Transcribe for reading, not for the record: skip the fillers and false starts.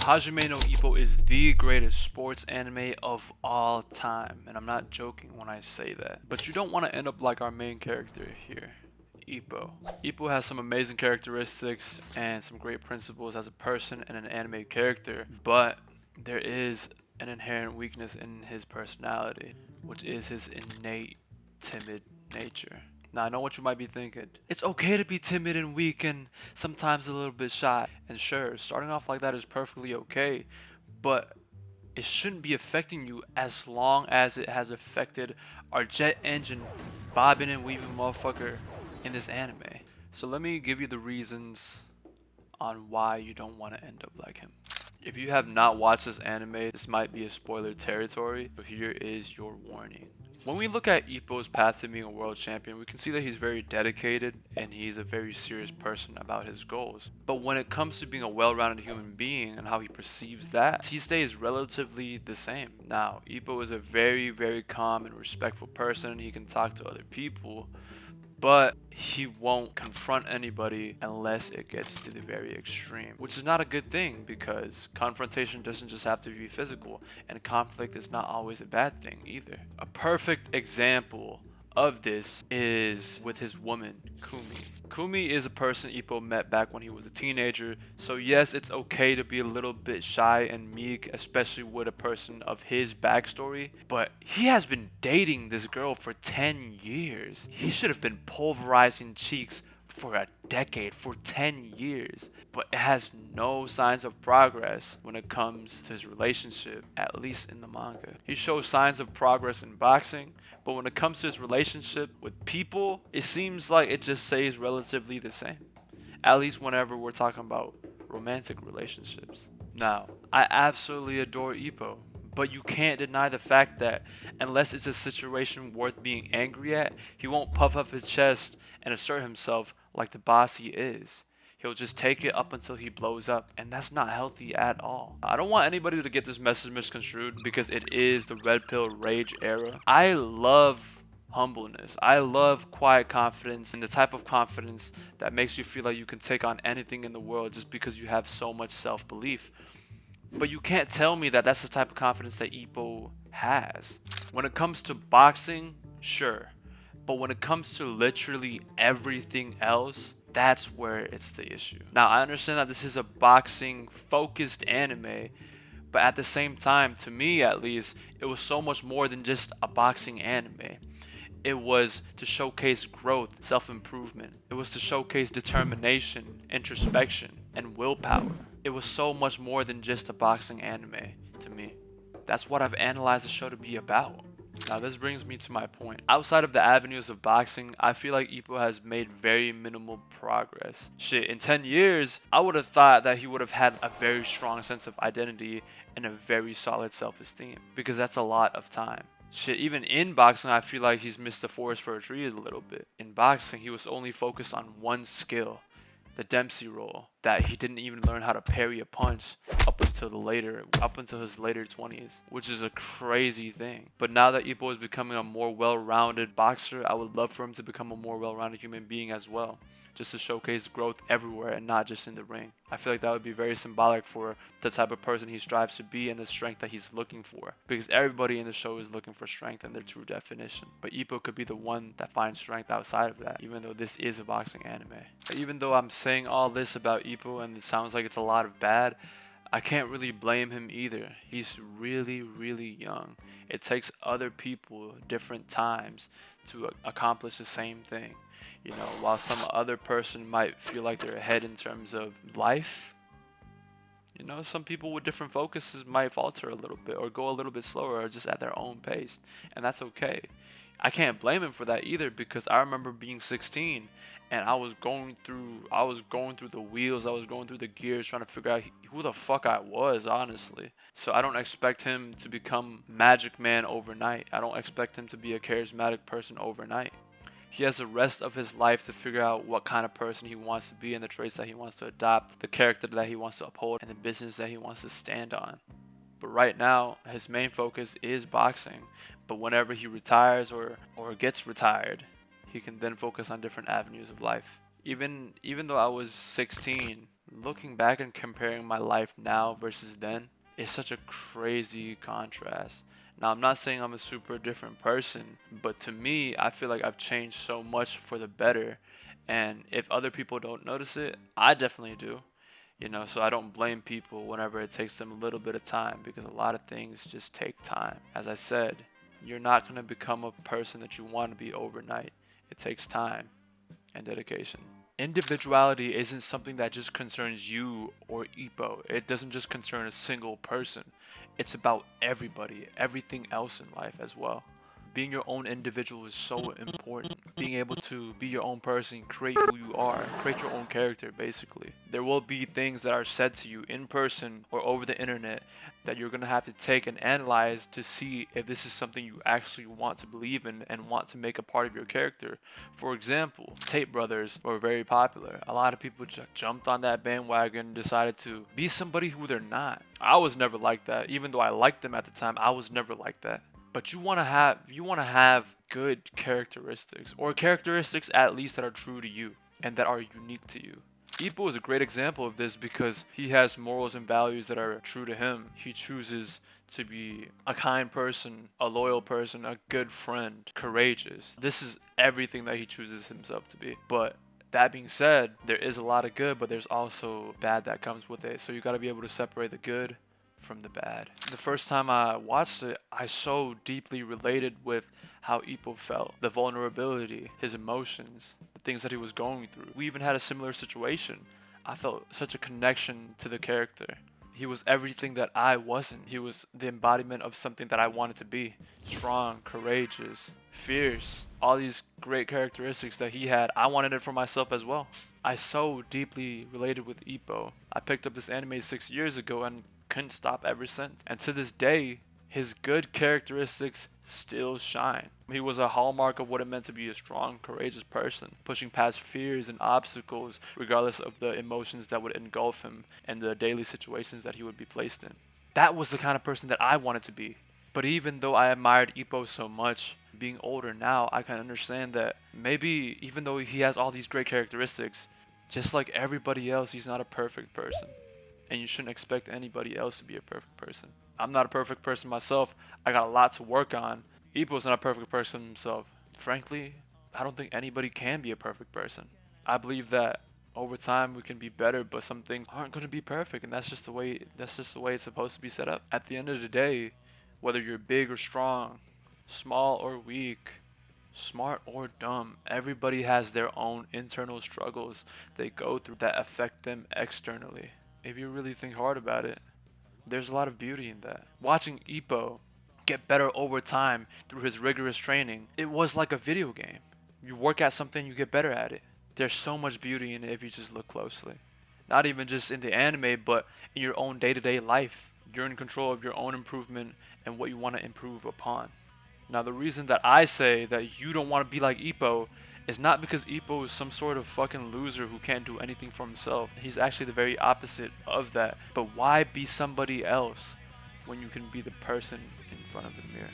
Hajime no Ippo is the greatest sports anime of all time, and I'm not joking when I say that. But you don't want to end up like our main character here, Ippo. Ippo has some amazing characteristics and some great principles as a person and an anime character, but there is an inherent weakness in his personality, which is his innate timid nature. Now, I know what you might be thinking. It's okay to be timid and weak and sometimes a little bit shy. And sure, starting off like that is perfectly okay, but it shouldn't be affecting you as long as it has affected our jet engine bobbing and weaving motherfucker in this anime. So let me give you the reasons on why you don't want to end up like him. If you have not watched this anime, this might be a spoiler territory, but here is your warning. When we look at Ippo's path to being a world champion, we can see that he's very dedicated and he's a very serious person about his goals. But when it comes to being a well-rounded human being and how he perceives that, he stays relatively the same. Now, Ippo is a very, very calm and respectful person. He can talk to other people, but he won't confront anybody unless it gets to the very extreme, which is not a good thing because confrontation doesn't just have to be physical, and conflict is not always a bad thing either. A perfect example of this is with his woman, Kumi. Kumi is a person Ippo met back when he was a teenager, so yes, it's okay to be a little bit shy and meek, especially with a person of his backstory, but he has been dating this girl for 10 years. He should have been pulverizing cheeks for a decade, for 10 years, but it has no signs of progress when it comes to his relationship, at least in the manga. He shows signs of progress in boxing, but when it comes to his relationship with people, it seems like it just stays relatively the same, at least whenever we're talking about romantic relationships. Now, I absolutely adore Ippo, but you can't deny the fact that unless it's a situation worth being angry at, he won't puff up his chest and assert himself like the boss he is. He'll just take it up until he blows up, and that's not healthy at all. I don't want anybody to get this message misconstrued because it is the red pill rage era. I love humbleness. I love quiet confidence and the type of confidence that makes you feel like you can take on anything in the world just because you have so much self-belief. But you can't tell me that that's the type of confidence that Ippo has. When it comes to boxing, sure. But when it comes to literally everything else, that's where it's the issue. Now, I understand that this is a boxing focused anime, but at the same time, to me at least, it was so much more than just a boxing anime. It was to showcase growth, self-improvement. It was to showcase determination, introspection, and willpower. It was so much more than just a boxing anime to me. That's what I've analyzed the show to be about. Now this brings me to my point. Outside of the avenues of boxing, I feel like Ippo has made very minimal progress. Shit, in 10 years, I would have thought that he would have had a very strong sense of identity and a very solid self-esteem, because that's a lot of time. Shit, even in boxing, I feel like he's missed the forest for a tree a little bit. In boxing, he was only focused on one skill, the Dempsey roll, that he didn't even learn how to parry a punch up until his later 20s, which is a crazy thing. But now that Ippo is becoming a more well-rounded boxer, I would love for him to become a more well-rounded human being as well, just to showcase growth everywhere and not just in the ring. I feel like that would be very symbolic for the type of person he strives to be and the strength that he's looking for, because everybody in the show is looking for strength in their true definition. But Ippo could be the one that finds strength outside of that, even though this is a boxing anime. Even though I'm saying all this about Ippo and it sounds like it's a lot of bad, I can't really blame him either. He's really, really young. It takes other people different times to accomplish the same thing. You know, while some other person might feel like they're ahead in terms of life, you know, some people with different focuses might falter a little bit or go a little bit slower or just at their own pace, and that's okay. I can't blame him for that either, because I remember being 16 and I was going through the wheels, I was going through the gears trying to figure out who the fuck I was, honestly. So I don't expect him to become Magic Man overnight. I don't expect him to be a charismatic person overnight. He has the rest of his life to figure out what kind of person he wants to be and the traits that he wants to adopt, the character that he wants to uphold, and the business that he wants to stand on. But right now, his main focus is boxing. But whenever he retires or gets retired, he can then focus on different avenues of life. Even though I was 16 Looking back and comparing my life now versus then is such a crazy contrast. Now, I'm not saying I'm a super different person, but to me, I feel like I've changed so much for the better. And if other people don't notice it, I definitely do. So I don't blame people whenever it takes them a little bit of time, because a lot of things just take time. As I said, you're not going to become a person that you want to be overnight. It takes time and dedication. Individuality isn't something that just concerns you or Ipo. It doesn't just concern a single person. It's about everybody, everything else in life as well. Being your own individual is so important. Being able to be your own person, create who you are, create your own character, basically. There will be things that are said to you in person or over the internet that you're going to have to take and analyze to see if this is something you actually want to believe in and want to make a part of your character. For example, Tate brothers were very popular. A lot of people jumped on that bandwagon and decided to be somebody who they're not. I was never like that. Even though I liked them at the time, I was never like that. But you want to have good characteristics, or characteristics at least that are true to you and that are unique to you. Ippo is a great example of this because he has morals and values that are true to him. He chooses to be a kind person, a loyal person, a good friend, courageous. This is everything that he chooses himself to be. But that being said, there is a lot of good, but there's also bad that comes with it. So you got to be able to separate the good from the bad. The first time I watched it, I so deeply related with how Ippo felt, the vulnerability, his emotions, the things that he was going through. We even had a similar situation. I felt such a connection to the character. He was everything that I wasn't. He was the embodiment of something that I wanted to be. Strong, courageous, fierce. All these great characteristics that he had, I wanted it for myself as well. I so deeply related with Ippo. I picked up this anime 6 years ago and couldn't stop ever since. And to this day, his good characteristics still shine. He was a hallmark of what it meant to be a strong, courageous person, pushing past fears and obstacles regardless of the emotions that would engulf him and the daily situations that he would be placed in. That was the kind of person that I wanted to be. But even though I admired Ippo so much, being older now, I can understand that maybe even though he has all these great characteristics, just like everybody else, he's not a perfect person. And you shouldn't expect anybody else to be a perfect person. I'm not a perfect person myself. I got a lot to work on. Ippo's not a perfect person himself. Frankly, I don't think anybody can be a perfect person. I believe that over time we can be better, but some things aren't going to be perfect, and that's just the way it's supposed to be set up. At the end of the day, whether you're big or strong, small or weak, smart or dumb, everybody has their own internal struggles they go through that affect them externally. If you really think hard about it, there's a lot of beauty in that. Watching Ippo get better over time through his rigorous training, it was like a video game. You work at something, you get better at it. There's so much beauty in it if you just look closely. Not even just in the anime, but in your own day-to-day life. You're in control of your own improvement and what you want to improve upon. Now, the reason that I say that you don't want to be like Ippo is not because Ippo is some sort of fucking loser who can't do anything for himself. He's actually the very opposite of that. But why be somebody else when you can be the person in front of the mirror?